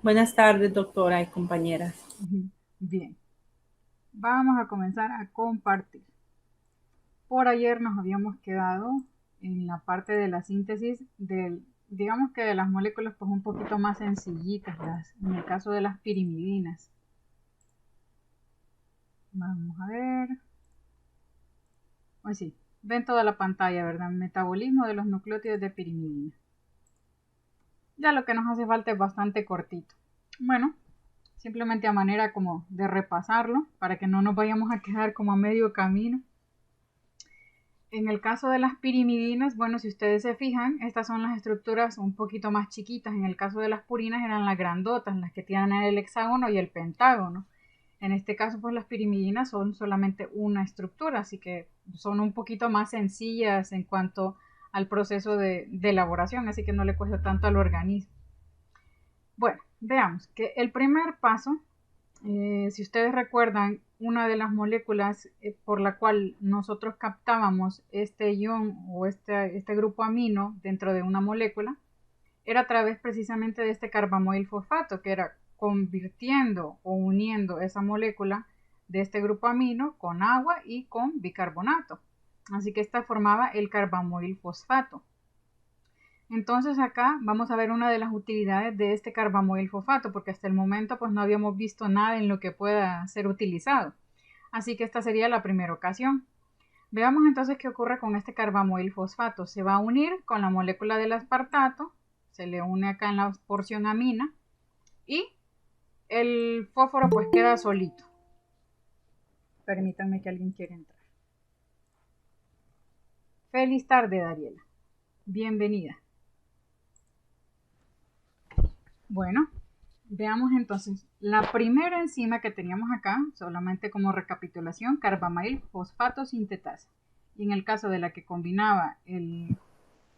Buenas tardes, doctora y compañeras. Ujú. Bien, vamos a comenzar a compartir. Por ayer nos habíamos quedado en la parte de la síntesis digamos que de las moléculas pues un poquito más sencillitas, en el caso de las pirimidinas. Vamos a ver. Hoy sí, ven toda la pantalla, ¿verdad? Metabolismo de los nucleótidos de pirimidina. Ya lo que nos hace falta es bastante cortito. Bueno, simplemente a manera como de repasarlo para que no nos vayamos a quedar como a medio camino. En el caso de las pirimidinas, bueno, si ustedes se fijan, estas son las estructuras un poquito más chiquitas. En el caso de las purinas eran las grandotas, las que tienen el hexágono y el pentágono. En este caso, pues las pirimidinas son solamente una estructura, así que son un poquito más sencillas en cuanto al proceso de elaboración, así que no le cuesta tanto al organismo. Bueno, veamos que el primer paso, si ustedes recuerdan, una de las moléculas por la cual nosotros captábamos este ion o este grupo amino dentro de una molécula era a través precisamente de este carbamoil fosfato, que era convirtiendo o uniendo esa molécula de este grupo amino con agua y con bicarbonato. Así que esta formaba el carbamoil fosfato. Entonces acá vamos a ver una de las utilidades de este carbamoil fosfato, porque hasta el momento pues no habíamos visto nada en lo que pueda ser utilizado. Así que esta sería la primera ocasión. Veamos entonces qué ocurre con este carbamoil fosfato. Se va a unir con la molécula del aspartato, se le une acá en la porción amina y el fósforo pues queda solito. Permítanme que alguien quiera entrar. Feliz tarde, Dariela. Bienvenida. Bueno, veamos entonces, la primera enzima que teníamos acá, solamente como recapitulación, carbamyl fosfato sintetasa. Y en el caso de la que combinaba el...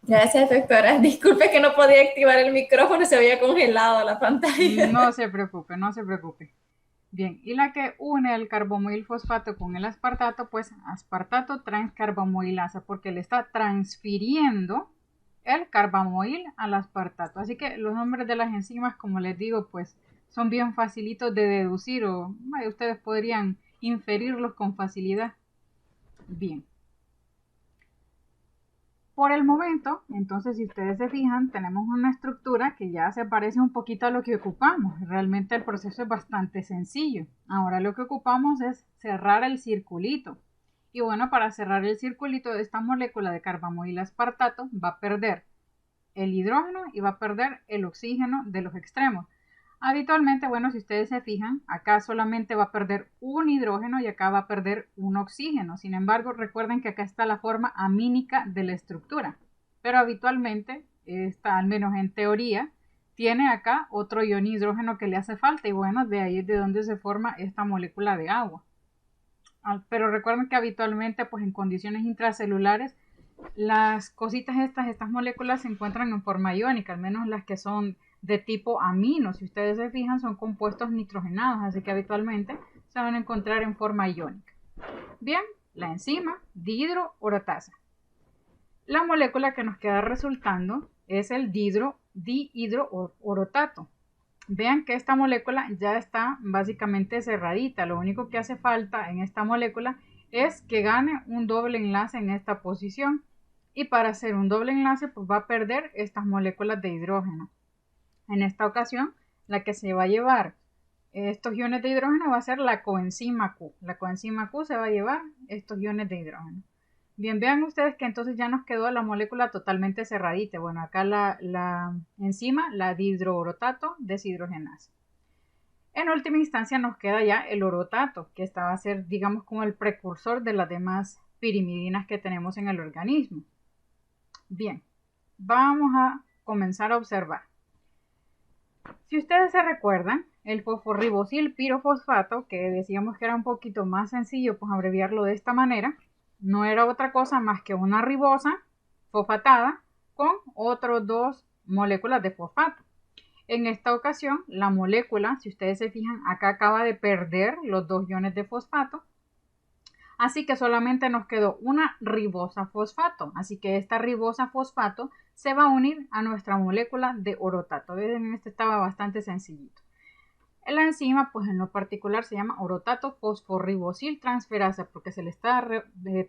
Gracias, doctora. Disculpe que no podía activar el micrófono, se había congelado la No pantalla. se preocupe, no se preocupe. Bien, y la que une el carbomoil fosfato con el aspartato, pues aspartato transcarbomoilasa, porque le está transfiriendo el carbamoil al aspartato. Así que los nombres de las enzimas, como les digo, pues son bien facilitos de deducir o ustedes podrían inferirlos con facilidad. Bien, por el momento, entonces si ustedes se fijan, tenemos una estructura que ya se parece un poquito a lo que ocupamos. Realmente el proceso es bastante sencillo. Ahora lo que ocupamos es cerrar el circulito. Y bueno, para cerrar el circulito de esta molécula de carbamoil aspartato va a perder el hidrógeno y va a perder el oxígeno de los extremos. Habitualmente, bueno, si ustedes se fijan, acá solamente va a perder un hidrógeno y acá va a perder un oxígeno. Sin embargo, recuerden que acá está la forma amínica de la estructura. Pero habitualmente, esta, al menos en teoría, tiene acá otro ion hidrógeno que le hace falta y bueno, de ahí es de donde se forma esta molécula de agua. Pero recuerden que habitualmente, pues en condiciones intracelulares, las cositas estas moléculas se encuentran en forma iónica, al menos las que son de tipo amino. Si ustedes se fijan, son compuestos nitrogenados, así que habitualmente se van a encontrar en forma iónica. Bien, la enzima dihidroorotasa. La molécula que nos queda resultando es el dihidroorotato. Vean que esta molécula ya está básicamente cerradita. Lo único que hace falta en esta molécula es que gane un doble enlace en esta posición. Y para hacer un doble enlace, pues va a perder estas moléculas de hidrógeno. En esta ocasión, la que se va a llevar estos iones de hidrógeno va a ser la coenzima Q. La coenzima Q se va a llevar estos iones de hidrógeno. Bien, vean ustedes que entonces ya nos quedó la molécula totalmente cerradita. Bueno, acá la enzima, la dihidroorotato deshidrogenasa. En última instancia nos queda ya el orotato, que esta va a ser, digamos, como el precursor de las demás pirimidinas que tenemos en el organismo. Bien, vamos a comenzar a observar. Si ustedes se recuerdan, el fosforribosil pirofosfato, que decíamos que era un poquito más sencillo, pues abreviarlo de esta manera, no era otra cosa más que una ribosa fosfatada con otras dos moléculas de fosfato. En esta ocasión, la molécula, si ustedes se fijan, acá acaba de perder los dos iones de fosfato, así que solamente nos quedó una ribosa fosfato. Así que esta ribosa fosfato se va a unir a nuestra molécula de orotato. En este estaba bastante sencillito. La enzima, pues en lo particular se llama orotato fosforribosil transferasa, porque se le está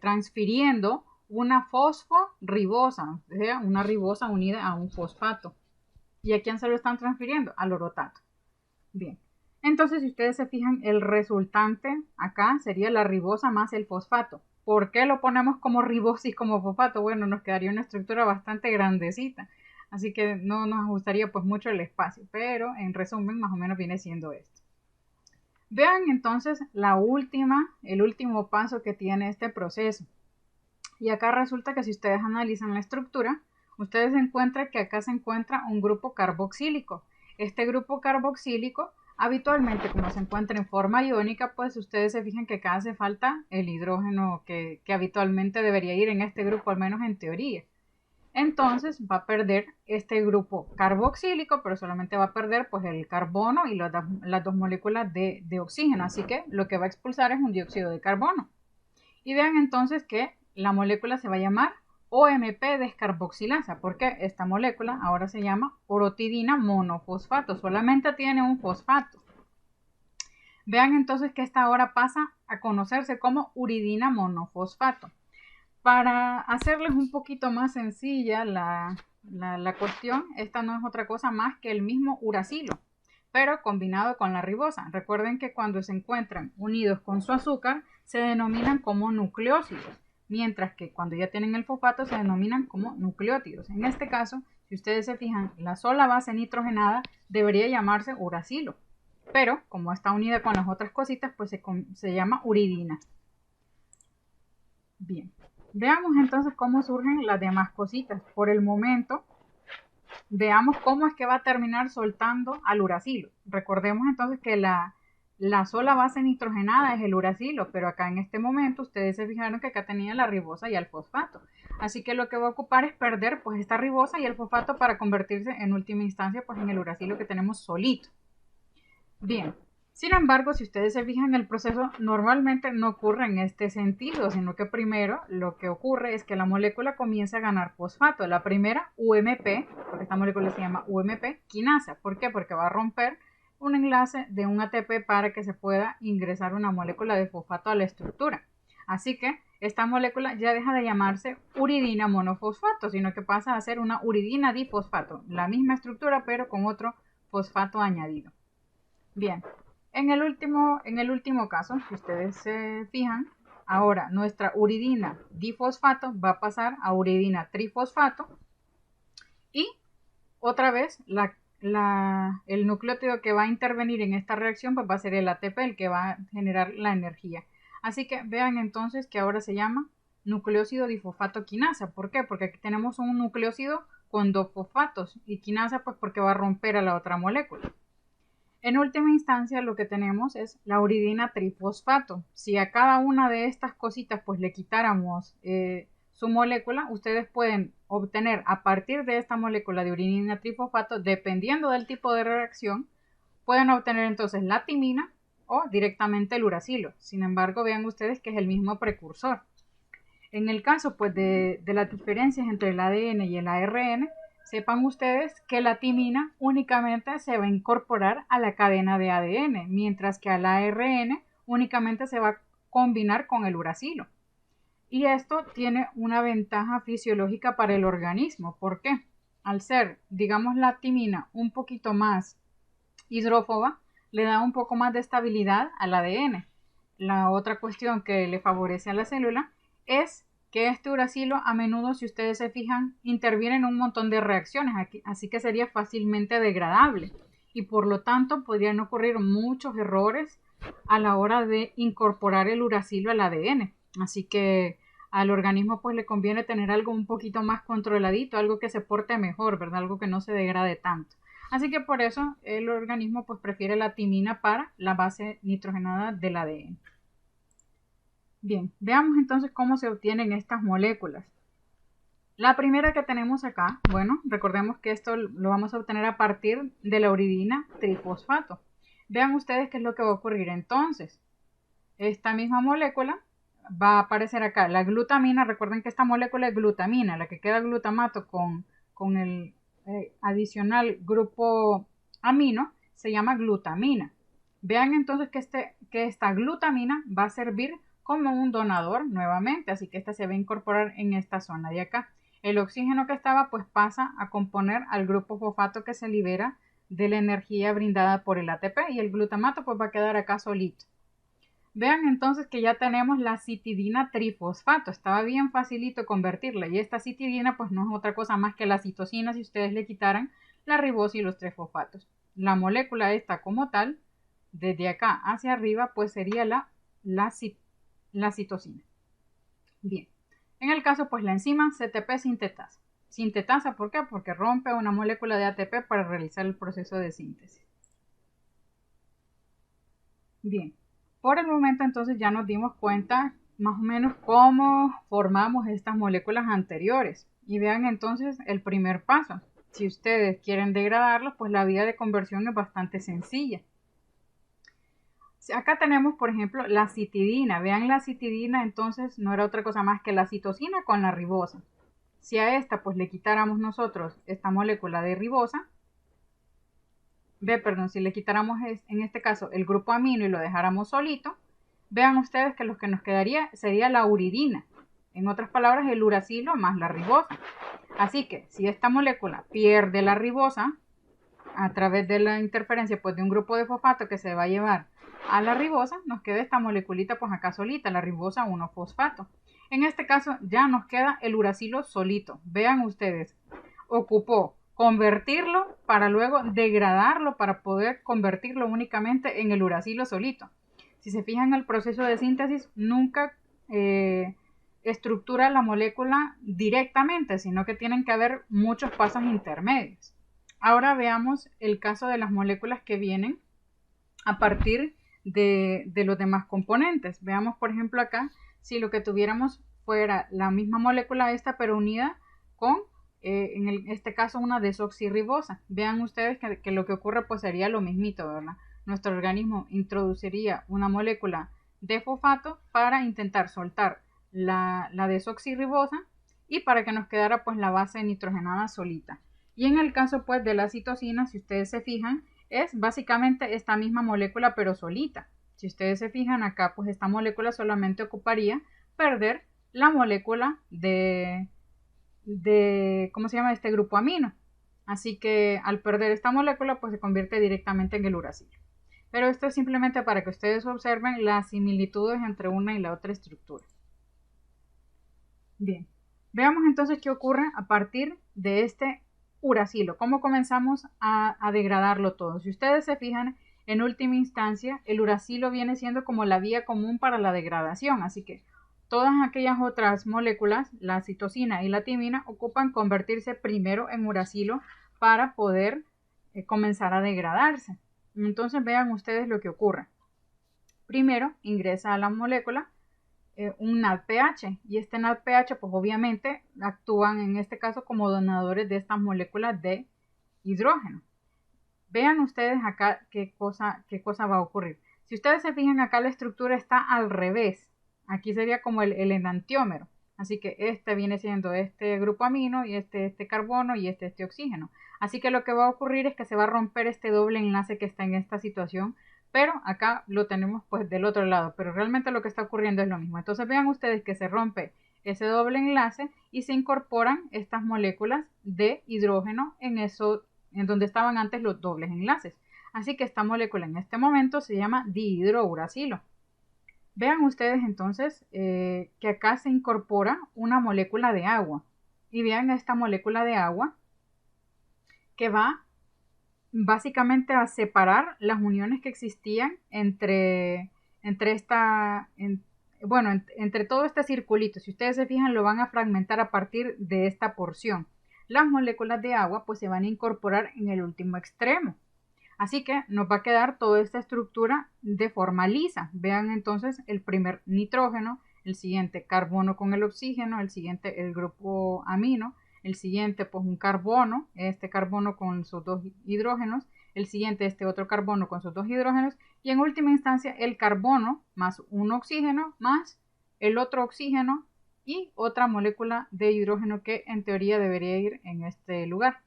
transfiriendo una fosforibosa, o sea, una ribosa unida a un fosfato. ¿Y a quién se lo están transfiriendo? Al orotato. Bien. Entonces, si ustedes se fijan, el resultante acá sería la ribosa más el fosfato. ¿Por qué lo ponemos como ribosis como fosfato? Bueno, nos quedaría una estructura bastante grandecita. Así que no nos gustaría pues mucho el espacio, pero en resumen más o menos viene siendo esto. Vean entonces el último paso que tiene este proceso. Y acá resulta que si ustedes analizan la estructura, ustedes encuentran que acá se encuentra un grupo carboxílico. Este grupo carboxílico, habitualmente como se encuentra en forma iónica, pues ustedes se fijan que acá hace falta el hidrógeno que habitualmente debería ir en este grupo, al menos en teoría. Entonces va a perder este grupo carboxílico, pero solamente va a perder pues el carbono y las dos moléculas de oxígeno. Así que lo que va a expulsar es un dióxido de carbono. Y vean entonces que la molécula se va a llamar OMP descarboxilasa, porque esta molécula ahora se llama orotidina monofosfato, solamente tiene un fosfato. Vean entonces que esta ahora pasa a conocerse como uridina monofosfato. Para hacerles un poquito más sencilla la cuestión, esta no es otra cosa más que el mismo uracilo, pero combinado con la ribosa. Recuerden que cuando se encuentran unidos con su azúcar, se denominan como nucleósidos, mientras que cuando ya tienen el fosfato se denominan como nucleótidos. En este caso, si ustedes se fijan, la sola base nitrogenada debería llamarse uracilo, pero como está unida con las otras cositas, pues se llama uridina. Bien. Veamos entonces cómo surgen las demás cositas. Por el momento, veamos cómo es que va a terminar soltando al uracilo. Recordemos entonces que la sola base nitrogenada es el uracilo, pero acá en este momento ustedes se fijaron que acá tenía la ribosa y el fosfato. Así que lo que va a ocupar es perder pues esta ribosa y el fosfato para convertirse en última instancia pues en el uracilo que tenemos solito. Bien. Sin embargo, si ustedes se fijan, el proceso normalmente no ocurre en este sentido, sino que primero lo que ocurre es que la molécula comienza a ganar fosfato. La primera, UMP, porque esta molécula se llama UMP quinasa. ¿Por qué? Porque va a romper un enlace de un ATP para que se pueda ingresar una molécula de fosfato a la estructura. Así que esta molécula ya deja de llamarse uridina monofosfato, sino que pasa a ser una uridina difosfato. La misma estructura, pero con otro fosfato añadido. Bien. En el último caso, si ustedes se fijan, ahora nuestra uridina difosfato va a pasar a uridina trifosfato y otra vez el nucleótido que va a intervenir en esta reacción pues va a ser el ATP, el que va a generar la energía. Así que vean entonces que ahora se llama nucleósido difosfato quinasa. ¿Por qué? Porque aquí tenemos un nucleósido con dos fosfatos y quinasa pues porque va a romper a la otra molécula. En última instancia lo que tenemos es la uridina trifosfato. Si a cada una de estas cositas pues le quitáramos su molécula, ustedes pueden obtener a partir de esta molécula de uridina trifosfato, dependiendo del tipo de reacción, pueden obtener entonces la timina o directamente el uracilo. Sin embargo, vean ustedes que es el mismo precursor. En el caso pues de las diferencias entre el ADN y el ARN, sepan ustedes que la timina únicamente se va a incorporar a la cadena de ADN, mientras que al ARN únicamente se va a combinar con el uracilo. Y esto tiene una ventaja fisiológica para el organismo. ¿Por qué? Al ser, digamos, la timina un poquito más hidrófoba, le da un poco más de estabilidad al ADN. La otra cuestión que le favorece a la célula es que este uracilo a menudo, si ustedes se fijan, interviene en un montón de reacciones, así que sería fácilmente degradable y por lo tanto podrían ocurrir muchos errores a la hora de incorporar el uracilo al ADN. Así que al organismo pues le conviene tener algo un poquito más controladito, algo que se porte mejor, ¿verdad? Algo que no se degrade tanto. Así que por eso el organismo pues prefiere la timina para la base nitrogenada del ADN. Bien, veamos entonces cómo se obtienen estas moléculas. La primera que tenemos acá, bueno, recordemos que esto lo vamos a obtener a partir de la uridina trifosfato. Vean ustedes qué es lo que va a ocurrir entonces. Esta misma molécula va a aparecer acá, la glutamina. Recuerden que esta molécula es glutamina, la que queda glutamato con con el adicional grupo amino se llama glutamina. Vean entonces que esta glutamina va a servir como un donador nuevamente, así que esta se va a incorporar en esta zona de acá. El oxígeno que estaba pues pasa a componer al grupo fosfato que se libera de la energía brindada por el ATP y el glutamato pues va a quedar acá solito. Vean entonces que ya tenemos la citidina trifosfato, estaba bien facilito convertirla y esta citidina pues no es otra cosa más que la citosina si ustedes le quitaran la ribosa y los tres fosfatos. La molécula esta como tal, desde acá hacia arriba pues sería la citosina. Bien, en el caso pues la enzima CTP sintetasa. Sintetasa, ¿por qué? Porque rompe una molécula de ATP para realizar el proceso de síntesis. Bien, por el momento entonces ya nos dimos cuenta más o menos cómo formamos estas moléculas anteriores. Y vean entonces el primer paso. Si ustedes quieren degradarlos, pues la vía de conversión es bastante sencilla. Acá tenemos, por ejemplo, la citidina. Vean la citidina, entonces no era otra cosa más que la citosina con la ribosa. Si a esta pues le quitáramos nosotros esta molécula de ribosa, si le quitáramos en este caso el grupo amino y lo dejáramos solito, vean ustedes que lo que nos quedaría sería la uridina. En otras palabras, el uracilo más la ribosa. Así que si esta molécula pierde la ribosa a través de la interferencia pues de un grupo de fosfato que se va a llevar a la ribosa, nos queda esta moleculita pues acá solita, la ribosa 1-fosfato. En este caso ya nos queda el uracilo solito. Vean ustedes, ocupó convertirlo para luego degradarlo para poder convertirlo únicamente en el uracilo solito. Si se fijan, el proceso de síntesis nunca estructura la molécula directamente, sino que tienen que haber muchos pasos intermedios. Ahora veamos el caso de las moléculas que vienen a partir de los demás componentes. Veamos, por ejemplo, acá, si lo que tuviéramos fuera la misma molécula esta, pero unida con, este caso, una desoxirribosa. Vean ustedes que lo que ocurre pues sería lo mismito, ¿verdad? Nuestro organismo introduciría una molécula de fosfato para intentar soltar la desoxirribosa y para que nos quedara pues la base nitrogenada solita. Y en el caso pues de la citosina, si ustedes se fijan, es básicamente esta misma molécula pero solita. Si ustedes se fijan acá, pues esta molécula solamente ocuparía perder la molécula de ¿cómo se llama? Este grupo amino. Así que al perder esta molécula, pues se convierte directamente en el uracilo. Pero esto es simplemente para que ustedes observen las similitudes entre una y la otra estructura. Bien, veamos entonces qué ocurre a partir de este uracilo. ¿Cómo comenzamos a degradarlo todo? Si ustedes se fijan, en última instancia, el uracilo viene siendo como la vía común para la degradación. Así que todas aquellas otras moléculas, la citosina y la timina, ocupan convertirse primero en uracilo para poder comenzar a degradarse. Entonces vean ustedes lo que ocurre. Primero ingresa a la molécula un NADPH y este NADPH pues obviamente actúan en este caso como donadores de estas moléculas de hidrógeno. Vean ustedes acá qué cosa va a ocurrir. Si ustedes se fijan acá, la estructura está al revés. Aquí sería como el enantiómero. Así que este viene siendo este grupo amino y este carbono y este oxígeno. Así que lo que va a ocurrir es que se va a romper este doble enlace que está en esta situación, pero acá lo tenemos pues del otro lado, pero realmente lo que está ocurriendo es lo mismo. Entonces vean ustedes que se rompe ese doble enlace y se incorporan estas moléculas de hidrógeno en donde estaban antes los dobles enlaces. Así que esta molécula en este momento se llama dihidrouracilo. Vean ustedes entonces que acá se incorpora una molécula de agua. Y vean esta molécula de agua que va básicamente a separar las uniones que existían entre todo este circulito. Si ustedes se fijan, lo van a fragmentar a partir de esta porción. Las moléculas de agua pues se van a incorporar en el último extremo. Así que nos va a quedar toda esta estructura de forma lisa. Vean entonces el primer nitrógeno, el siguiente carbono con el oxígeno, el siguiente el grupo amino, el siguiente pues un carbono, este carbono con sus dos hidrógenos, el siguiente este otro carbono con sus dos hidrógenos y en última instancia el carbono más un oxígeno más el otro oxígeno y otra molécula de hidrógeno que en teoría debería ir en este lugar.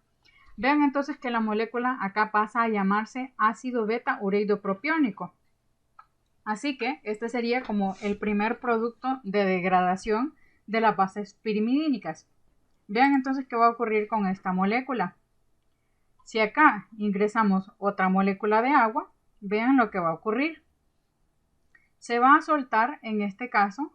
Vean entonces que la molécula acá pasa a llamarse ácido beta ureido propiónico. Así que este sería como el primer producto de degradación de las bases pirimidínicas. Vean entonces qué va a ocurrir con esta molécula. Si acá ingresamos otra molécula de agua, vean lo que va a ocurrir. Se va a soltar en este caso,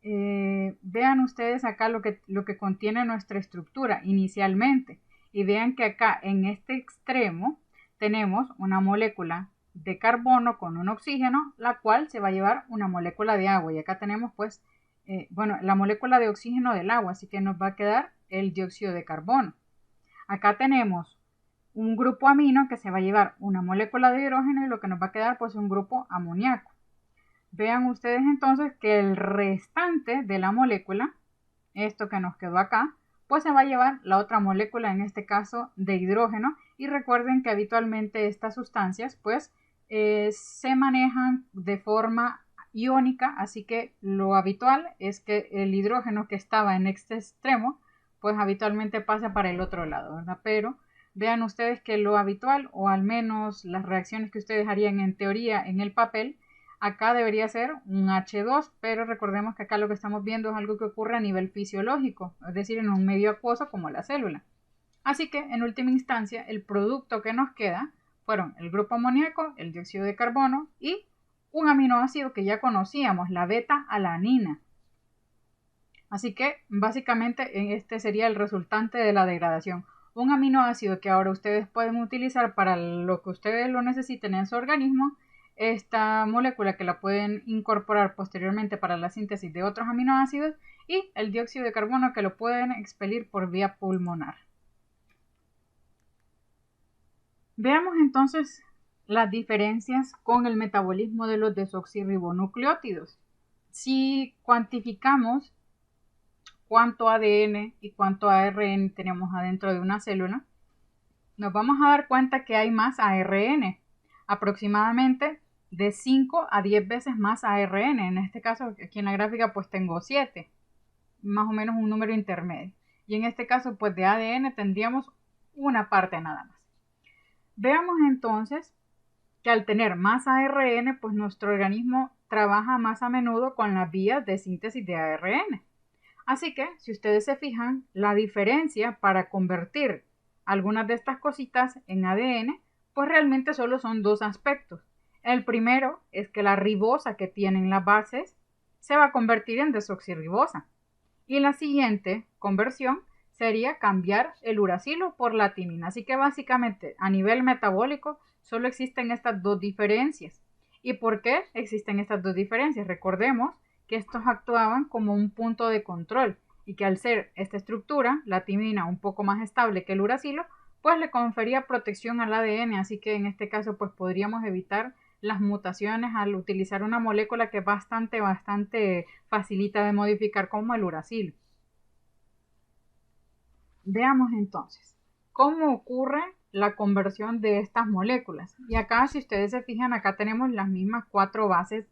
vean ustedes acá lo que contiene nuestra estructura inicialmente. Y vean que acá en este extremo tenemos una molécula de carbono con un oxígeno, la cual se va a llevar una molécula de agua. Y acá tenemos pues, la molécula de oxígeno del agua, así que nos va a quedar el dióxido de carbono. Acá tenemos un grupo amino que se va a llevar una molécula de hidrógeno y lo que nos va a quedar pues un grupo amoníaco. Vean ustedes entonces que el restante de la molécula, esto que nos quedó acá, pues se va a llevar la otra molécula, en este caso de hidrógeno, y recuerden que habitualmente estas sustancias pues se manejan de forma iónica, así que lo habitual es que el hidrógeno que estaba en este extremo pues habitualmente pasa para el otro lado, ¿verdad? Pero vean ustedes que lo habitual, o al menos las reacciones que ustedes harían en teoría en el papel, acá debería ser un H2, pero recordemos que acá lo que estamos viendo es algo que ocurre a nivel fisiológico, es decir, en un medio acuoso como la célula. Así que, en última instancia, el producto que nos queda fueron el grupo amoníaco, el dióxido de carbono y un aminoácido que ya conocíamos, la beta-alanina. Así que, básicamente, este sería el resultante de la degradación. Un aminoácido que ahora ustedes pueden utilizar para lo que ustedes lo necesiten en su organismo, esta molécula que la pueden incorporar posteriormente para la síntesis de otros aminoácidos y el dióxido de carbono que lo pueden expelir por vía pulmonar. Veamos entonces las diferencias con el metabolismo de los desoxirribonucleótidos. Si cuantificamos cuánto ADN y cuánto ARN tenemos adentro de una célula, nos vamos a dar cuenta que hay más ARN, aproximadamente de 5 a 10 veces más ARN. En este caso, aquí en la gráfica pues tengo 7, más o menos un número intermedio. Y en este caso pues de ADN tendríamos una parte nada más. Veamos entonces que al tener más ARN, pues nuestro organismo trabaja más a menudo con las vías de síntesis de ARN. Así que, si ustedes se fijan, la diferencia para convertir algunas de estas cositas en ADN, pues realmente solo son dos aspectos. El primero es que la ribosa que tienen las bases se va a convertir en desoxirribosa. Y la siguiente conversión sería cambiar el uracilo por la timina. Así que básicamente a nivel metabólico solo existen estas dos diferencias. ¿Y por qué existen estas dos diferencias? Recordemos que estos actuaban como un punto de control y que al ser esta estructura, la timina, un poco más estable que el uracilo, pues le confería protección al ADN, así que en este caso pues podríamos evitar las mutaciones al utilizar una molécula que es bastante facilita de modificar como el uracilo. Veamos entonces cómo ocurre la conversión de estas moléculas. Y acá, si ustedes se fijan, acá tenemos las mismas 4 bases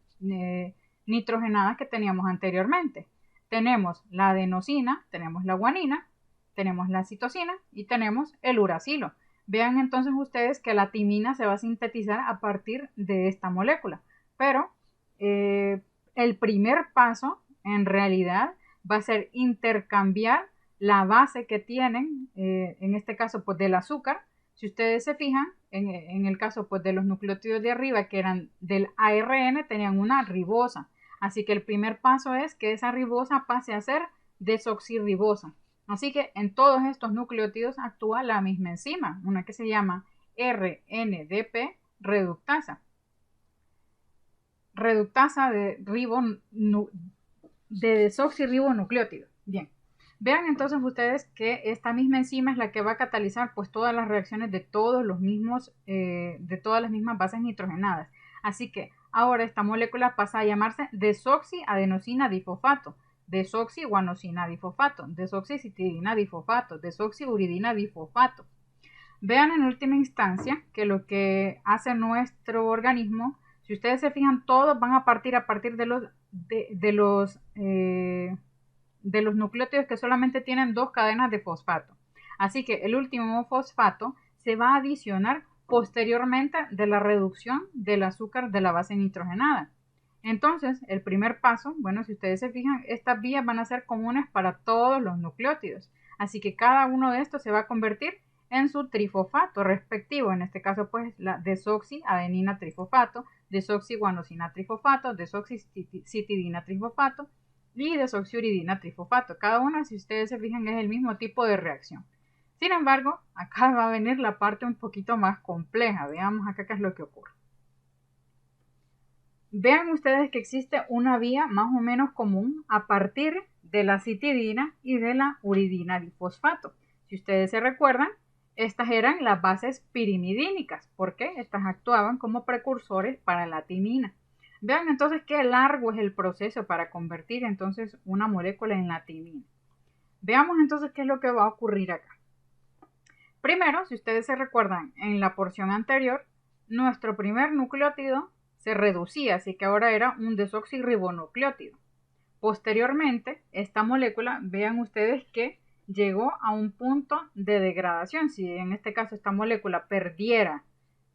nitrogenadas que teníamos anteriormente. Tenemos la adenosina, tenemos la guanina, tenemos la citosina y tenemos el uracilo. Vean entonces ustedes que la timina se va a sintetizar a partir de esta molécula. Pero el primer paso en realidad va a ser intercambiar la base que tienen, en este caso pues del azúcar. Si ustedes se fijan, en el caso pues de los nucleótidos de arriba que eran del ARN, tenían una ribosa. Así que el primer paso es que esa ribosa pase a ser desoxirribosa. Así que en todos estos nucleótidos actúa la misma enzima, una que se llama RNDP reductasa. Reductasa de desoxirribonucleótido. Bien. Vean entonces ustedes que esta misma enzima es la que va a catalizar pues todas las reacciones de todas las mismas bases nitrogenadas. Así que ahora esta molécula pasa a llamarse desoxiadenosina difosfato, desoxiguanosina difosfato, desoxicitidina difosfato, desoxiuridina difosfato. Vean en última instancia que lo que hace nuestro organismo, si ustedes se fijan, todos van a partir de los de los nucleótidos que solamente tienen 2 cadenas de fosfato. Así que el último fosfato se va a adicionar posteriormente de la reducción del azúcar de la base nitrogenada. Entonces, el primer paso, bueno, si ustedes se fijan, estas vías van a ser comunes para todos los nucleótidos. Así que cada uno de estos se va a convertir en su trifosfato respectivo. En este caso, pues, la desoxiadenina trifosfato, desoxiguanosina trifosfato, desoxicitidina trifosfato y desoxiuridina trifosfato. Cada uno, si ustedes se fijan, es el mismo tipo de reacción. Sin embargo, acá va a venir la parte un poquito más compleja. Veamos acá qué es lo que ocurre. Vean ustedes que existe una vía más o menos común a partir de la citidina y de la uridina difosfato. Si ustedes se recuerdan, estas eran las bases pirimidínicas, porque estas actuaban como precursores para la timina. Vean entonces qué largo es el proceso para convertir entonces una molécula en la timina. Veamos entonces qué es lo que va a ocurrir acá. Primero, si ustedes se recuerdan, en la porción anterior, nuestro primer nucleótido se reducía, así que ahora era un desoxirribonucleótido. Posteriormente, esta molécula, vean ustedes que llegó a un punto de degradación. Si en este caso esta molécula perdiera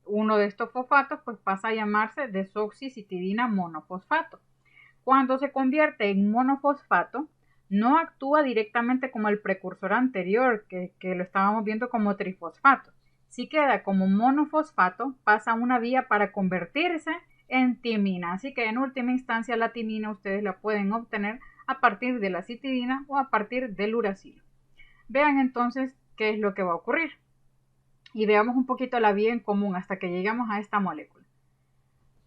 uno de estos fosfatos, pues pasa a llamarse desoxicitidina monofosfato. Cuando se convierte en monofosfato, no actúa directamente como el precursor anterior, que lo estábamos viendo como trifosfato. Si queda como monofosfato, pasa una vía para convertirse en timina. Así que en última instancia la timina ustedes la pueden obtener a partir de la citidina o a partir del uracilo. Vean entonces qué es lo que va a ocurrir. Y veamos un poquito la vía en común hasta que llegamos a esta molécula.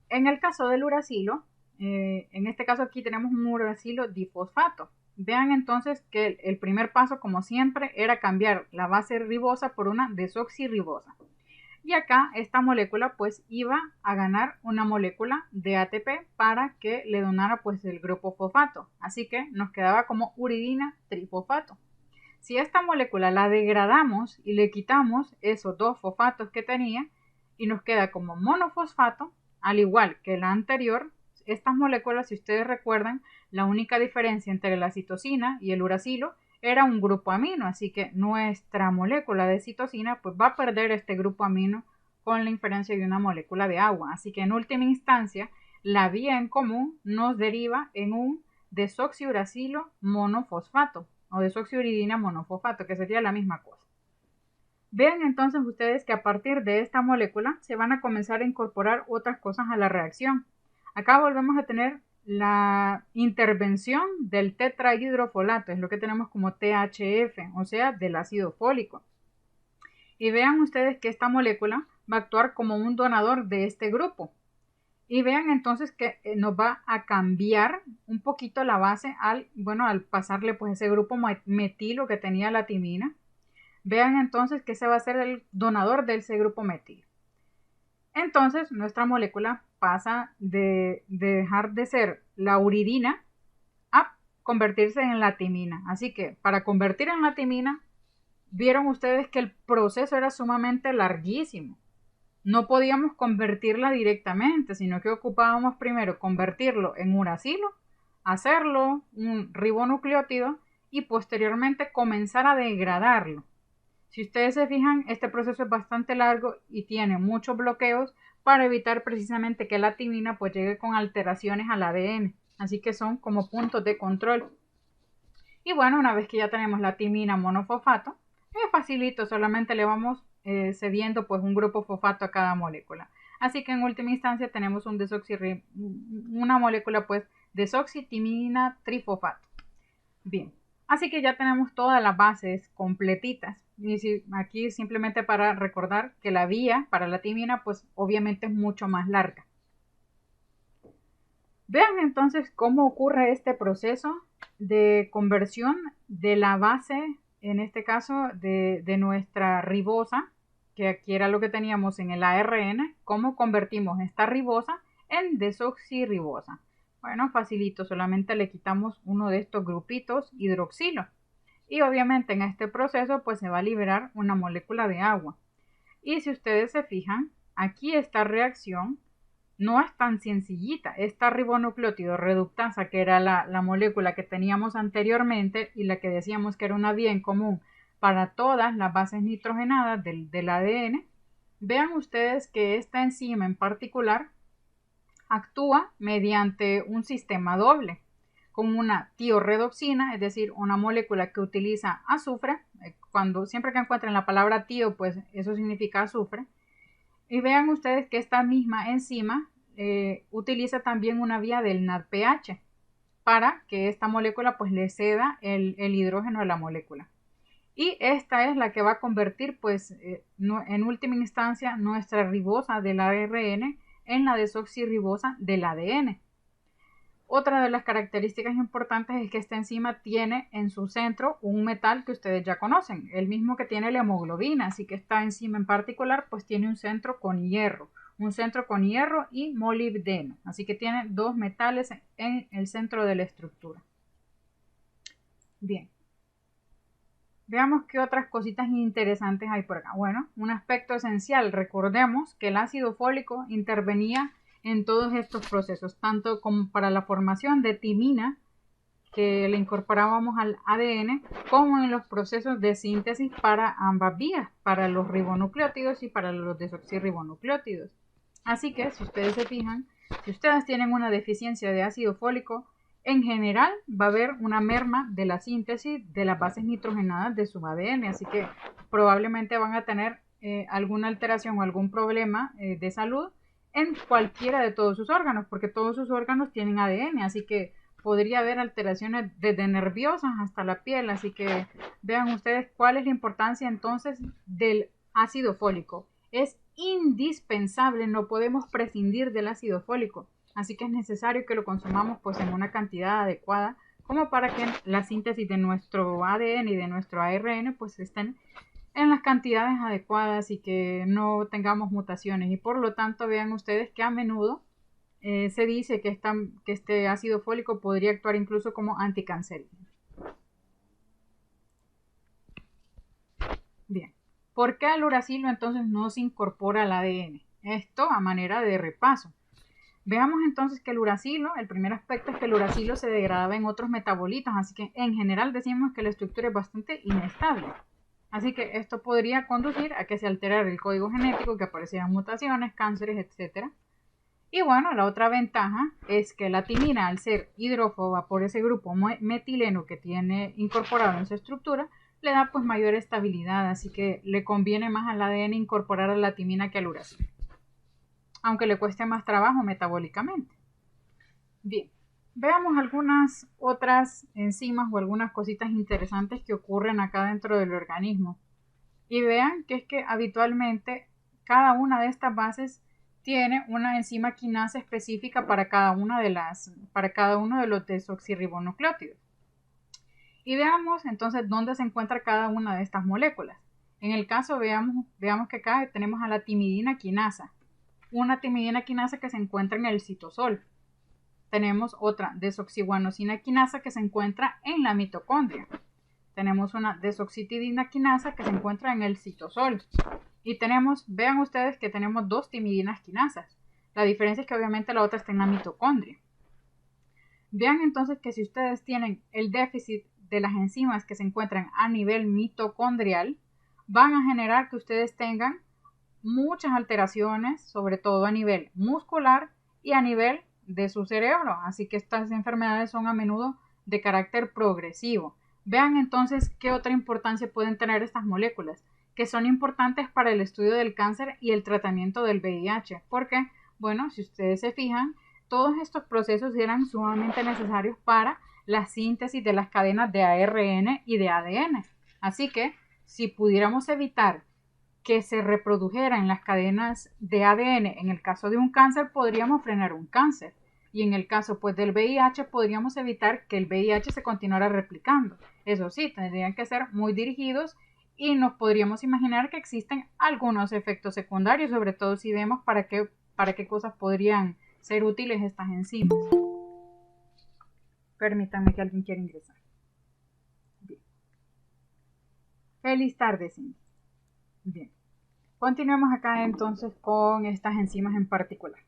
En el caso del uracilo, en este caso aquí tenemos un uracilo difosfato. Vean entonces que el primer paso, como siempre, era cambiar la base ribosa por una desoxirribosa. Y acá esta molécula pues iba a ganar una molécula de ATP para que le donara pues el grupo fosfato. Así que nos quedaba como uridina trifosfato. Si esta molécula la degradamos y le quitamos esos 2 fosfatos que tenía y nos queda como monofosfato, al igual que la anterior, estas moléculas, si ustedes recuerdan, la única diferencia entre la citosina y el uracilo era un grupo amino, así que nuestra molécula de citosina pues va a perder este grupo amino con la inferencia de una molécula de agua. Así que en última instancia, la vía en común nos deriva en un desoxiuracilo monofosfato o desoxiuridina monofosfato, que sería la misma cosa. Vean entonces ustedes que a partir de esta molécula se van a comenzar a incorporar otras cosas a la reacción. Acá volvemos a tener la intervención del tetrahidrofolato, es lo que tenemos como THF, o sea, del ácido fólico. Y vean ustedes que esta molécula va a actuar como un donador de este grupo. Y vean entonces que nos va a cambiar un poquito la base al pasarle pues ese grupo metilo que tenía la timina. Vean entonces que ese va a ser el donador de ese grupo metilo. Entonces nuestra molécula pasa de dejar de ser la uridina a convertirse en la timina. Así que para convertir en la timina, vieron ustedes que el proceso era sumamente larguísimo. No podíamos convertirla directamente, sino que ocupábamos primero convertirlo en uracilo, hacerlo un ribonucleótido y posteriormente comenzar a degradarlo. Si ustedes se fijan, este proceso es bastante largo y tiene muchos bloqueos para evitar precisamente que la timina pues llegue con alteraciones al ADN. Así que son como puntos de control. Y bueno, una vez que ya tenemos la timina monofosfato, es facilito, solamente le vamos cediendo pues un grupo fosfato a cada molécula. Así que en última instancia tenemos una molécula pues desoxitimina trifosfato. Bien, así que ya tenemos todas las bases completitas. Y aquí simplemente para recordar que la vía para la timina pues obviamente es mucho más larga. Vean entonces cómo ocurre este proceso de conversión de la base, en este caso de nuestra ribosa, que aquí era lo que teníamos en el ARN, cómo convertimos esta ribosa en desoxirribosa. Bueno, facilito, solamente le quitamos uno de estos grupitos hidroxilo. Y obviamente en este proceso pues se va a liberar una molécula de agua. Y si ustedes se fijan, aquí esta reacción no es tan sencillita. Esta ribonucleótido reductasa, que era la molécula que teníamos anteriormente y la que decíamos que era una vía en común para todas las bases nitrogenadas del ADN, vean ustedes que esta enzima en particular actúa mediante un sistema doble, con una tiorredoxina, es decir, una molécula que utiliza azufre. Siempre que encuentren la palabra tio, pues eso significa azufre. Y vean ustedes que esta misma enzima utiliza también una vía del NADPH para que esta molécula pues le ceda el hidrógeno a la molécula. Y esta es la que va a convertir pues en última instancia nuestra ribosa del ARN en la desoxirribosa del ADN. Otra de las características importantes es que esta enzima tiene en su centro un metal que ustedes ya conocen, el mismo que tiene la hemoglobina, así que esta enzima en particular pues tiene un centro con hierro y molibdeno, así que tiene dos metales en el centro de la estructura. Bien, veamos qué otras cositas interesantes hay por acá. Bueno, un aspecto esencial, recordemos que el ácido fólico intervenía en todos estos procesos, tanto como para la formación de timina, que le incorporábamos al ADN, como en los procesos de síntesis para ambas vías, para los ribonucleótidos y para los desoxirribonucleótidos. Así que, si ustedes se fijan, si ustedes tienen una deficiencia de ácido fólico, en general va a haber una merma de la síntesis de las bases nitrogenadas de su ADN, así que probablemente van a tener alguna alteración o algún problema de salud en cualquiera de todos sus órganos, porque todos sus órganos tienen ADN, así que podría haber alteraciones desde nerviosas hasta la piel, así que vean ustedes cuál es la importancia entonces del ácido fólico. Es indispensable, no podemos prescindir del ácido fólico, así que es necesario que lo consumamos pues en una cantidad adecuada como para que la síntesis de nuestro ADN y de nuestro ARN pues estén en las cantidades adecuadas y que no tengamos mutaciones, y por lo tanto vean ustedes que a menudo se dice que este ácido fólico podría actuar incluso como anticancerígeno. Bien, ¿por qué el uracilo entonces no se incorpora al ADN? Esto a manera de repaso. Veamos entonces que el primer aspecto es que el uracilo se degradaba en otros metabolitos, así que en general decimos que la estructura es bastante inestable. Así que esto podría conducir a que se alterara el código genético, que aparecieran mutaciones, cánceres, etc. Y bueno, la otra ventaja es que la timina, al ser hidrófoba por ese grupo metileno que tiene incorporado en su estructura, le da pues mayor estabilidad, así que le conviene más al ADN incorporar a la timina que al uracilo, aunque le cueste más trabajo metabólicamente. Bien, veamos algunas otras enzimas o algunas cositas interesantes que ocurren acá dentro del organismo. Y vean que es que habitualmente cada una de estas bases tiene una enzima quinasa específica para cada uno de los desoxirribonucleótidos. Y veamos entonces dónde se encuentra cada una de estas moléculas. En el caso, veamos que acá tenemos a la timidina quinasa, una timidina quinasa que se encuentra en el citosol. Tenemos otra desoxiguanosina quinasa que se encuentra en la mitocondria. Tenemos una desoxitidina quinasa que se encuentra en el citosol. Y vean ustedes que tenemos dos timidinas quinasas. La diferencia es que obviamente la otra está en la mitocondria. Vean entonces que si ustedes tienen el déficit de las enzimas que se encuentran a nivel mitocondrial, van a generar que ustedes tengan muchas alteraciones, sobre todo a nivel muscular y a nivel de su cerebro. Así que estas enfermedades son a menudo de carácter progresivo. Vean entonces qué otra importancia pueden tener estas moléculas, que son importantes para el estudio del cáncer y el tratamiento del VIH, porque, bueno, si ustedes se fijan, todos estos procesos eran sumamente necesarios para la síntesis de las cadenas de ARN y de ADN. Así que, si pudiéramos evitar que se reprodujera en las cadenas de ADN en el caso de un cáncer, podríamos frenar un cáncer. Y en el caso pues del VIH podríamos evitar que el VIH se continuara replicando. Eso sí, tendrían que ser muy dirigidos y nos podríamos imaginar que existen algunos efectos secundarios, sobre todo si vemos para qué cosas podrían ser útiles estas enzimas. Permítanme que alguien quiera ingresar. Bien. Feliz tarde, Cindy. Bien. Continuemos acá entonces con estas enzimas en particular.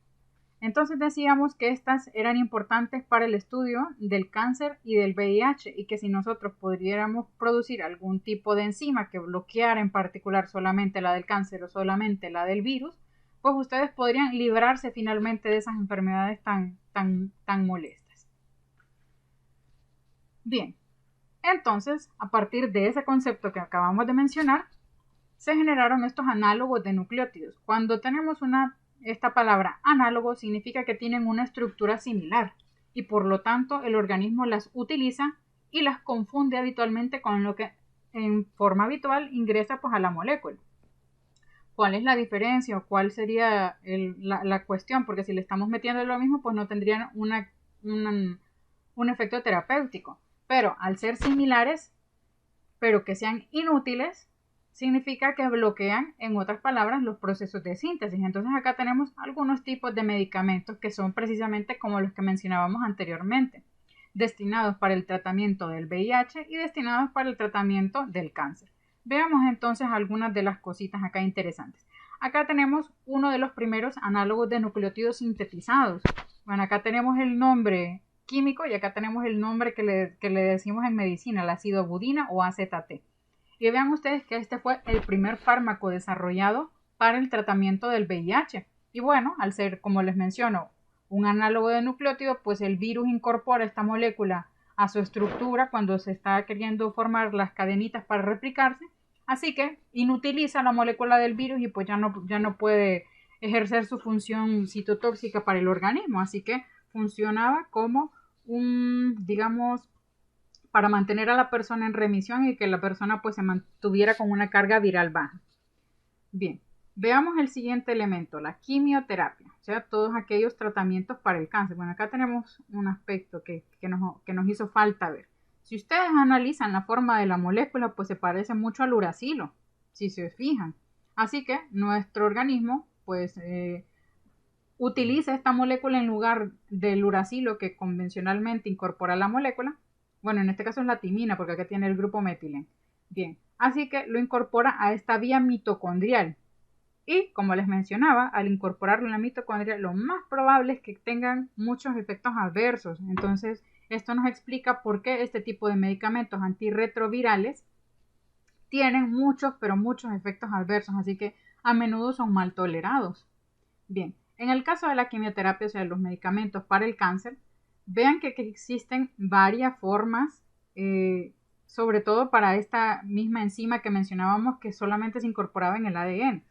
Entonces decíamos que estas eran importantes para el estudio del cáncer y del VIH y que si nosotros pudiéramos producir algún tipo de enzima que bloqueara en particular solamente la del cáncer o solamente la del virus, pues ustedes podrían librarse finalmente de esas enfermedades tan molestas. Bien, entonces a partir de ese concepto que acabamos de mencionar, se generaron estos análogos de nucleótidos. Cuando tenemos esta palabra análogo significa que tienen una estructura similar y por lo tanto el organismo las utiliza y las confunde habitualmente con lo que en forma habitual ingresa pues a la molécula. ¿Cuál es la diferencia o cuál sería la cuestión? Porque si le estamos metiendo lo mismo pues no tendrían un efecto terapéutico, pero al ser similares pero que sean inútiles significa que bloquean, en otras palabras, los procesos de síntesis. Entonces acá tenemos algunos tipos de medicamentos que son precisamente como los que mencionábamos anteriormente, destinados para el tratamiento del VIH y destinados para el tratamiento del cáncer. Veamos entonces algunas de las cositas acá interesantes. Acá tenemos uno de los primeros análogos de nucleótidos sintetizados. Bueno, acá tenemos el nombre químico y acá tenemos el nombre que le decimos en medicina, la acidobudina o AZT. Y vean ustedes que este fue el primer fármaco desarrollado para el tratamiento del VIH. Y bueno, al ser, como les menciono, un análogo de nucleótido, pues el virus incorpora esta molécula a su estructura cuando se está queriendo formar las cadenitas para replicarse. Así que inutiliza la molécula del virus y pues ya no puede ejercer su función citotóxica para el organismo. Así que funcionaba como digamos, para mantener a la persona en remisión y que la persona pues se mantuviera con una carga viral baja. Bien, veamos el siguiente elemento, la quimioterapia, o sea, todos aquellos tratamientos para el cáncer. Bueno, acá tenemos un aspecto que nos hizo falta ver. Si ustedes analizan la forma de la molécula, pues se parece mucho al uracilo, si se fijan. Así que nuestro organismo, pues, utiliza esta molécula en lugar del uracilo que convencionalmente incorpora la molécula. Bueno, en este caso es la timina porque acá tiene el grupo metilén. Bien, así que lo incorpora a esta vía mitocondrial. Y como les mencionaba, al incorporarlo en la mitocondria, lo más probable es que tengan muchos efectos adversos. Entonces, esto nos explica por qué este tipo de medicamentos antirretrovirales tienen muchos, pero muchos efectos adversos. Así que a menudo son mal tolerados. Bien, en el caso de la quimioterapia, o sea, los medicamentos para el cáncer, vean que existen varias formas, sobre todo para esta misma enzima que mencionábamos que solamente se incorporaba en el ADN.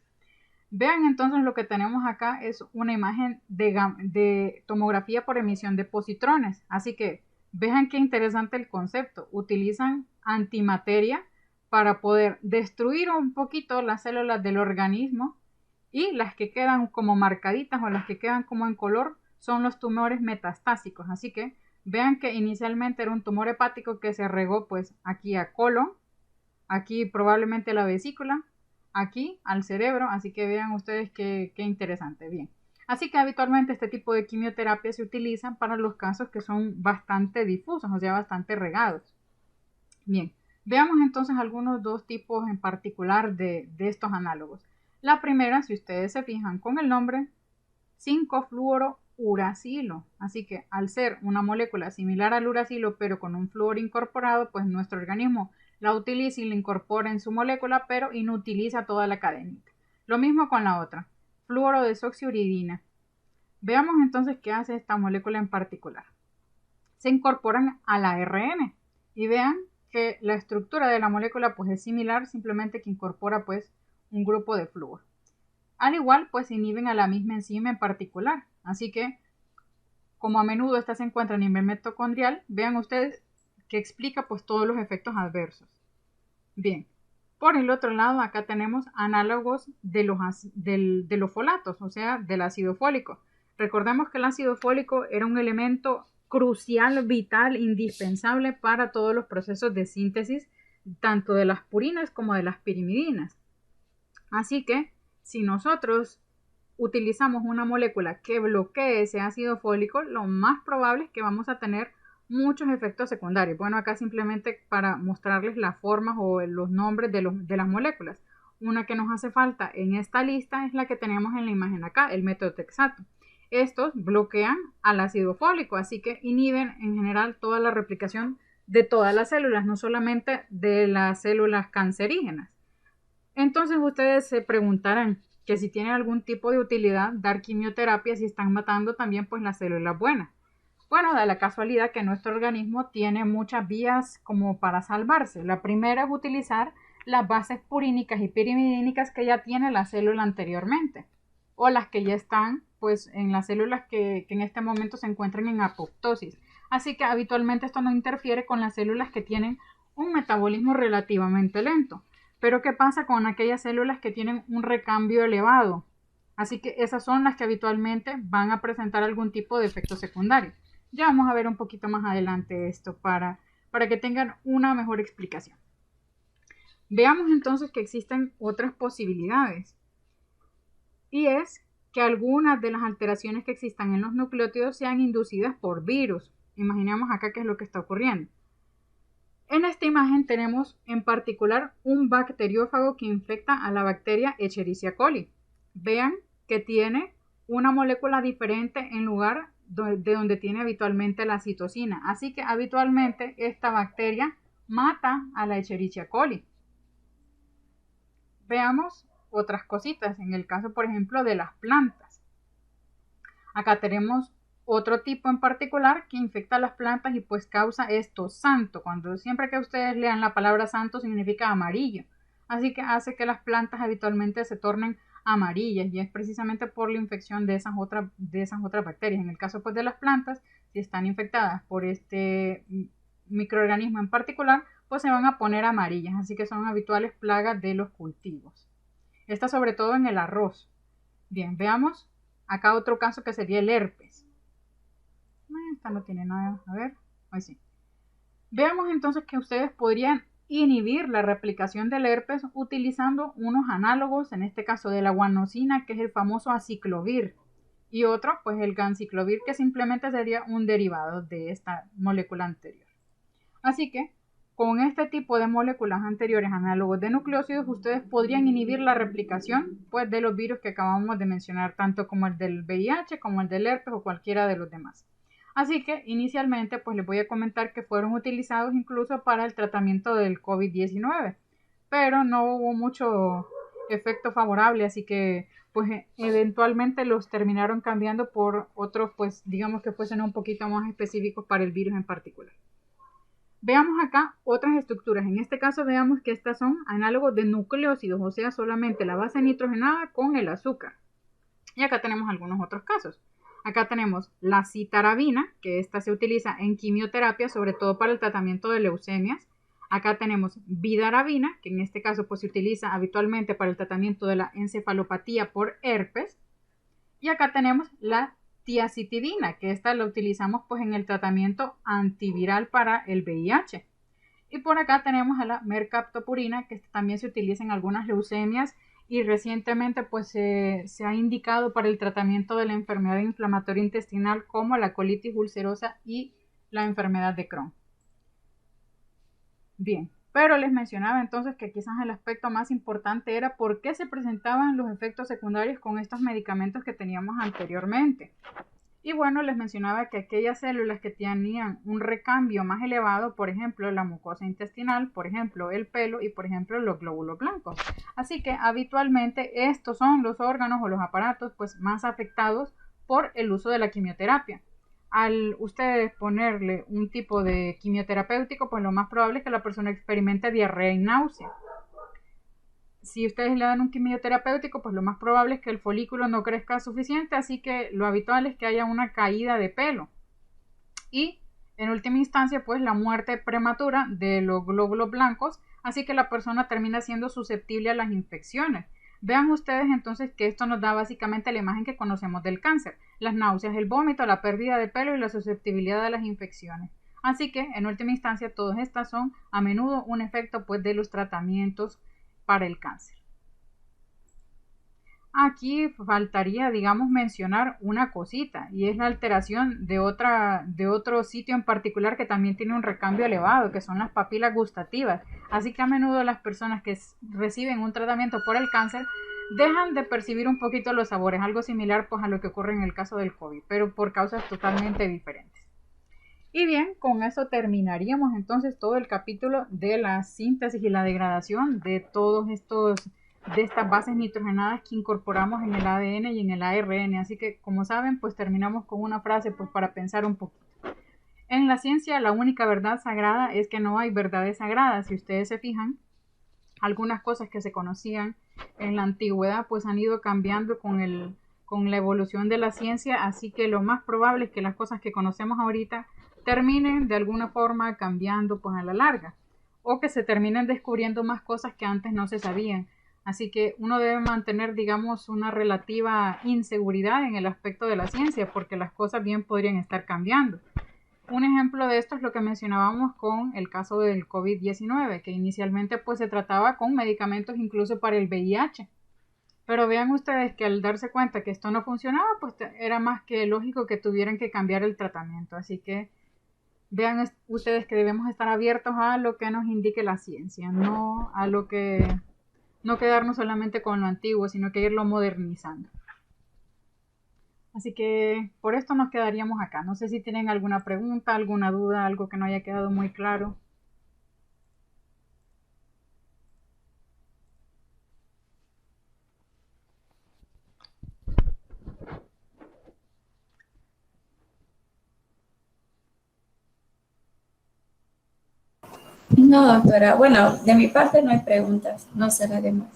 Vean entonces lo que tenemos acá es una imagen de tomografía por emisión de positrones. Así que vean qué interesante el concepto. Utilizan antimateria para poder destruir un poquito las células del organismo y las que quedan como marcaditas o las que quedan como en color son los tumores metastásicos. Así que vean que inicialmente era un tumor hepático que se regó pues aquí a colon, aquí probablemente a la vesícula, aquí al cerebro, así que vean ustedes qué interesante. Bien, así que habitualmente este tipo de quimioterapia se utiliza para los casos que son bastante difusos, o sea, bastante regados. Bien, veamos entonces algunos dos tipos en particular de estos análogos. La primera, si ustedes se fijan con el nombre, 5-fluorouracilo. Así que al ser una molécula similar al uracilo pero con un flúor incorporado, pues nuestro organismo la utiliza y la incorpora en su molécula, pero inutiliza toda la cadenita. Lo mismo con la otra, fluorodesoxiuridina. Veamos entonces qué hace esta molécula en particular. Se incorporan al ARN y vean que la estructura de la molécula pues es similar, simplemente que incorpora pues un grupo de flúor. Al igual pues inhiben a la misma enzima en particular, así que como a menudo esta se encuentra a nivel mitocondrial, vean ustedes que explica pues todos los efectos adversos. Bien, por el otro lado acá tenemos análogos de los folatos, o sea del ácido fólico. Recordemos que el ácido fólico era un elemento crucial, vital, indispensable para todos los procesos de síntesis, tanto de las purinas como de las pirimidinas. Así que si nosotros utilizamos una molécula que bloquee ese ácido fólico, lo más probable es que vamos a tener muchos efectos secundarios. Bueno, acá simplemente para mostrarles las formas o los nombres de las moléculas. Una que nos hace falta en esta lista es la que tenemos en la imagen acá, el metotrexato. estos bloquean al ácido fólico, así que inhiben en general toda la replicación de todas las células, no solamente de las células cancerígenas. Entonces ustedes se preguntarán que si tiene algún tipo de utilidad dar quimioterapia si están matando también pues las células buenas. Bueno, da la casualidad que nuestro organismo tiene muchas vías como para salvarse. La primera es utilizar las bases purínicas y pirimidínicas que ya tiene la célula anteriormente, o las que ya están pues en las células que en este momento se encuentran en apoptosis. Así que habitualmente esto no interfiere con las células que tienen un metabolismo relativamente lento. Pero ¿qué pasa con aquellas células que tienen un recambio elevado? Así que esas son las que habitualmente van a presentar algún tipo de efecto secundario. Ya vamos a ver un poquito más adelante esto para que tengan una mejor explicación. Veamos entonces que existen otras posibilidades. Y es que algunas de las alteraciones que existan en los nucleótidos sean inducidas por virus. Imaginemos acá qué es lo que está ocurriendo. En esta imagen tenemos en particular un bacteriófago que infecta a la bacteria Escherichia coli. Vean que tiene una molécula diferente en lugar de donde tiene habitualmente la citosina. Así que habitualmente esta bacteria mata a la Escherichia coli. Veamos otras cositas, en el caso por ejemplo de las plantas. Acá tenemos otro tipo en particular que infecta a las plantas y pues causa esto santo. Siempre que ustedes lean la palabra santo significa amarillo. Así que hace que las plantas habitualmente se tornen amarillas y es precisamente por la infección de esas otras bacterias. En el caso pues de las plantas, si están infectadas por este microorganismo en particular, pues se van a poner amarillas. Así que son habituales plagas de los cultivos. Esta sobre todo en el arroz. Bien, veamos acá otro caso que sería el herpes. Esta no tiene nada, a ver, ahí sí. Veamos entonces que ustedes podrían inhibir la replicación del herpes utilizando unos análogos, en este caso de la guanosina, que es el famoso aciclovir, y otro, pues el ganciclovir, que simplemente sería un derivado de esta molécula anterior. Así que, con este tipo de moléculas anteriores análogos de nucleósidos, ustedes podrían inhibir la replicación pues, de los virus que acabamos de mencionar, tanto como el del VIH, como el del herpes o cualquiera de los demás. Así que inicialmente pues les voy a comentar que fueron utilizados incluso para el tratamiento del COVID-19, pero no hubo mucho efecto favorable, así que pues eventualmente los terminaron cambiando por otros pues digamos que fuesen un poquito más específicos para el virus en particular. Veamos acá otras estructuras, en este caso veamos que estas son análogos de nucleósidos, o sea solamente la base nitrogenada con el azúcar. Y acá tenemos algunos otros casos. Acá tenemos la citarabina, que esta se utiliza en quimioterapia, sobre todo para el tratamiento de leucemias. Acá tenemos vidarabina, que en este caso pues, se utiliza habitualmente para el tratamiento de la encefalopatía por herpes. Y acá tenemos la tiacitidina, que esta la utilizamos pues, en el tratamiento antiviral para el VIH. Y por acá tenemos a la mercaptopurina, que también se utiliza en algunas leucemias y recientemente pues se ha indicado para el tratamiento de la enfermedad inflamatoria intestinal como la colitis ulcerosa y la enfermedad de Crohn. Bien, pero les mencionaba entonces que quizás el aspecto más importante era por qué se presentaban los efectos secundarios con estos medicamentos que teníamos anteriormente. Y bueno, les mencionaba que aquellas células que tenían un recambio más elevado, por ejemplo, la mucosa intestinal, por ejemplo, el pelo y por ejemplo, los glóbulos blancos. Así que habitualmente estos son los órganos o los aparatos pues, más afectados por el uso de la quimioterapia. Al ustedes ponerle un tipo de quimioterapéutico, pues lo más probable es que la persona experimente diarrea y náusea. Si ustedes le dan un quimioterapéutico, pues lo más probable es que el folículo no crezca suficiente, así que lo habitual es que haya una caída de pelo. Y en última instancia, pues la muerte prematura de los glóbulos blancos, así que la persona termina siendo susceptible a las infecciones. Vean ustedes entonces que esto nos da básicamente la imagen que conocemos del cáncer, las náuseas, el vómito, la pérdida de pelo y la susceptibilidad a las infecciones. Así que en última instancia todas estas son a menudo un efecto pues de los tratamientos para el cáncer. Aquí faltaría, digamos, mencionar una cosita y es la alteración de otro sitio en particular que también tiene un recambio elevado, que son las papilas gustativas. Así que a menudo las personas que reciben un tratamiento por el cáncer dejan de percibir un poquito los sabores, algo similar pues a lo que ocurre en el caso del COVID, pero por causas totalmente diferentes. Y bien, con eso terminaríamos entonces todo el capítulo de la síntesis y la degradación de de estas bases nitrogenadas que incorporamos en el ADN y en el ARN. Así que, como saben, pues terminamos con una frase pues para pensar un poquito. En la ciencia, la única verdad sagrada es que no hay verdades sagradas. Si ustedes se fijan, algunas cosas que se conocían en la antigüedad pues han ido cambiando con la evolución de la ciencia, así que lo más probable es que las cosas que conocemos ahorita terminen de alguna forma cambiando pues a la larga, o que se terminen descubriendo más cosas que antes no se sabían. Así que uno debe mantener, digamos, una relativa inseguridad en el aspecto de la ciencia, porque las cosas bien podrían estar cambiando. Un ejemplo de esto es lo que mencionábamos con el caso del COVID-19, que inicialmente pues se trataba con medicamentos incluso para el VIH. Pero vean ustedes que al darse cuenta que esto no funcionaba, pues era más que lógico que tuvieran que cambiar el tratamiento. Así que vean ustedes que debemos estar abiertos a lo que nos indique la ciencia, no quedarnos solamente con lo antiguo, sino que irlo modernizando. Así que por esto nos quedaríamos acá. No sé si tienen alguna pregunta, alguna duda, algo que no haya quedado muy claro. No, doctora. Bueno, de mi parte no hay preguntas. No sé las demás.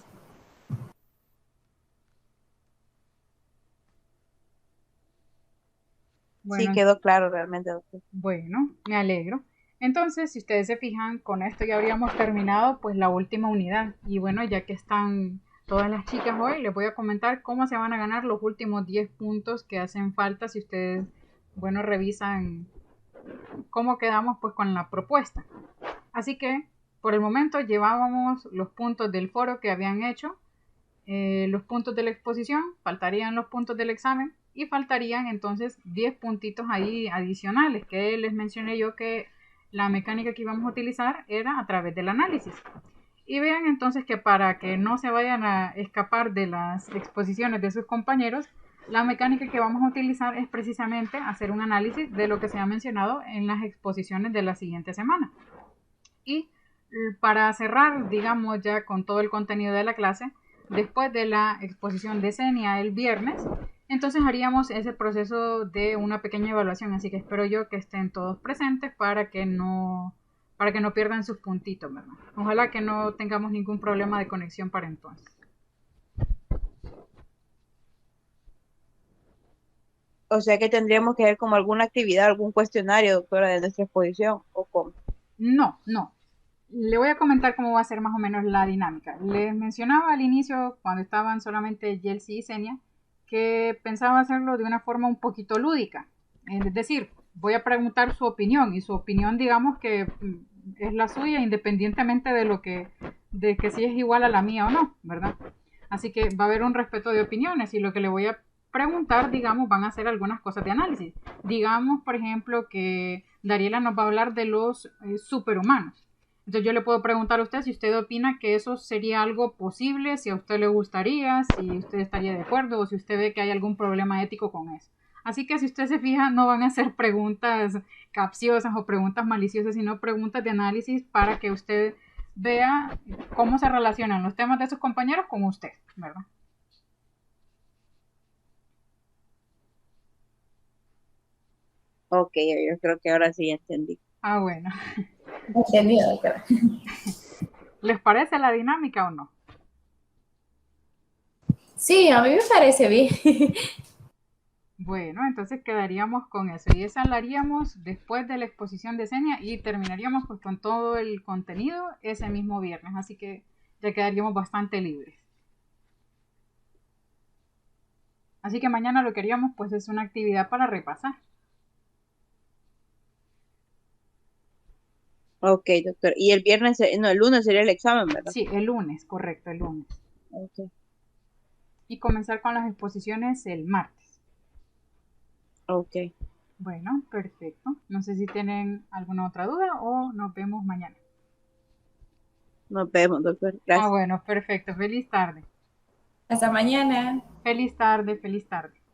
Sí, Bueno, quedó claro realmente, doctor. bueno, me alegro. Entonces, si ustedes se fijan, con esto ya habríamos terminado pues la última unidad. Y bueno, ya que están todas las chicas hoy, les voy a comentar cómo se van a ganar los últimos 10 puntos que hacen falta si ustedes, bueno, revisan cómo quedamos pues con la propuesta. Así que, por el momento llevábamos los puntos del foro que habían hecho, los puntos de la exposición, faltarían los puntos del examen y faltarían entonces 10 puntitos ahí adicionales que les mencioné yo que la mecánica que íbamos a utilizar era a través del análisis. Y vean entonces que para que no se vayan a escapar de las exposiciones de sus compañeros, la mecánica que vamos a utilizar es precisamente hacer un análisis de lo que se ha mencionado en las exposiciones de la siguiente semana. Y para cerrar, digamos, ya con todo el contenido de la clase, después de la exposición de Senia el viernes, entonces haríamos ese proceso de una pequeña evaluación. Así que espero yo que estén todos presentes para que no pierdan sus puntitos, ¿verdad? Ojalá que no tengamos ningún problema de conexión para entonces. O sea que tendríamos que ver como alguna actividad, algún cuestionario, doctora, de nuestra exposición, o cómo. No, no. Le voy a comentar cómo va a ser más o menos la dinámica. Les mencionaba al inicio, cuando estaban solamente Yelsi y Senia, que pensaba hacerlo de una forma un poquito lúdica. Es decir, voy a preguntar su opinión y su opinión, digamos que es la suya independientemente de que si es igual a la mía o no, ¿verdad? Así que va a haber un respeto de opiniones y lo que le voy a preguntar, digamos, van a ser algunas cosas de análisis. Digamos, por ejemplo, que Dariela nos va a hablar de los superhumanos. Entonces yo le puedo preguntar a usted si usted opina que eso sería algo posible, si a usted le gustaría, si usted estaría de acuerdo o si usted ve que hay algún problema ético con eso. Así que si usted se fija, no van a ser preguntas capciosas o preguntas maliciosas, sino preguntas de análisis para que usted vea cómo se relacionan los temas de sus compañeros con usted, ¿verdad? Ok, yo creo que ahora sí entendí. Ah, bueno. Entendido, doctora. ¿Les parece la dinámica o no? Sí, a mí me parece bien. Bueno, entonces quedaríamos con eso y esa la haríamos después de la exposición de Senia y terminaríamos pues con todo el contenido ese mismo viernes, así que ya quedaríamos bastante libres. Así que mañana lo que haríamos pues es una actividad para repasar. Ok, doctor. Y el viernes, no, el lunes sería el examen, ¿verdad? Sí, el lunes, correcto, el lunes. Ok. Y comenzar con las exposiciones el martes. Ok. Bueno, perfecto. No sé si tienen alguna otra duda o nos vemos mañana. Nos vemos, doctor. Ah, Gracias. bueno, perfecto. Feliz tarde. Hasta mañana. Feliz tarde, feliz tarde.